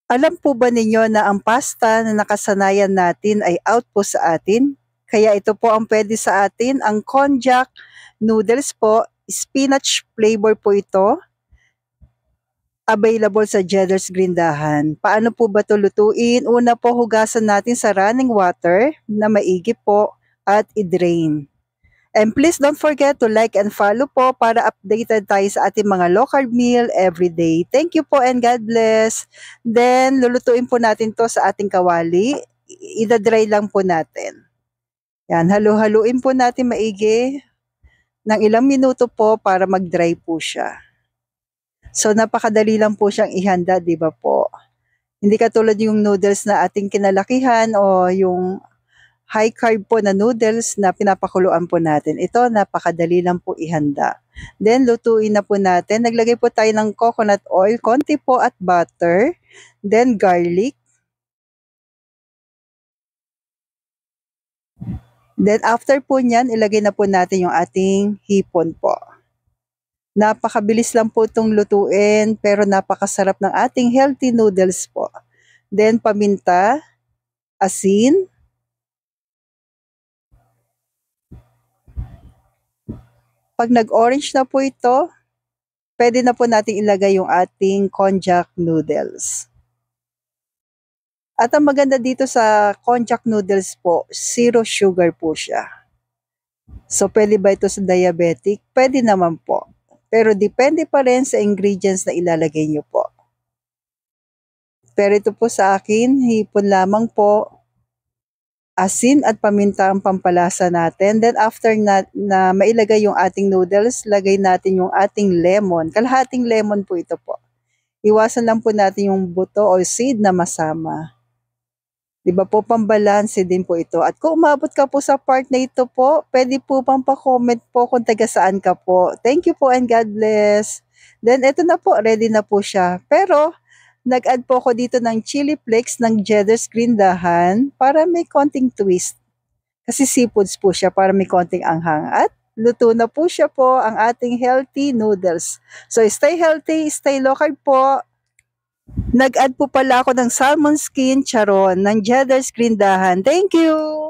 Alam po ba ninyo na ang pasta na nakasanayan natin ay out po sa atin? Kaya ito po ang pwede sa atin, ang konjac noodles po, spinach flavor po ito, available sa Jeddar's Grindahan. Paano po ba ito lutuin? Una po, hugasan natin sa running water na maigi po at i-drain. And please don't forget to like and follow po para updated tayo sa ating mga low carb meal every day. Thank you po and God bless. Then, lulutuin po natin to sa ating kawali. Ida-dry lang po natin. Yan, halu-haluin po natin maigi ng ilang minuto po para mag-dry po siya. So, napakadali lang po siyang ihanda, di ba po? Hindi katulad yung noodles na ating kinalakihan o yung high carb po na noodles na pinapakuluan po natin. Ito, napakadali lang po ihanda. Then, lutuin na po natin. Naglagay po tayo ng coconut oil, konti po at butter. Then, garlic. Then, after po nyan, ilagay na po natin yung ating hipon po. Napakabilis lang po itong lutuin, pero napakasarap ng ating healthy noodles po. Then, paminta, asin, pag nag-orange na po ito, pwede na po natin ilagay yung ating konjac noodles. At ang maganda dito sa konjac noodles po, zero sugar po siya. So, pwede ba ito sa diabetic? Pwede naman po. Pero depende pa rin sa ingredients na ilalagay nyo po. Pero ito po sa akin, hipon lamang po, asin at paminta ang pampalasa natin. Then after na mailagay yung ating noodles, lagay natin yung ating lemon. Kalahating lemon po ito po. Iwasan lang po natin yung buto o seed na masama. Diba po, pambalanse din po ito. At kung umabot ka po sa part na ito po, pwede po pang pa-comment po kung taga saan ka po. Thank you po and God bless. Then ito na po, ready na po siya. Pero nag-add po ako dito ng chili flakes ng Jeddar's Grindahan para may konting twist. Kasi seafoods po siya para may konting anghang. At luto na po siya po ang ating healthy noodles. So stay healthy, stay low carb po. Nag-add po pala ako ng salmon skin charon ng Jeddar's Grindahan. Thank you!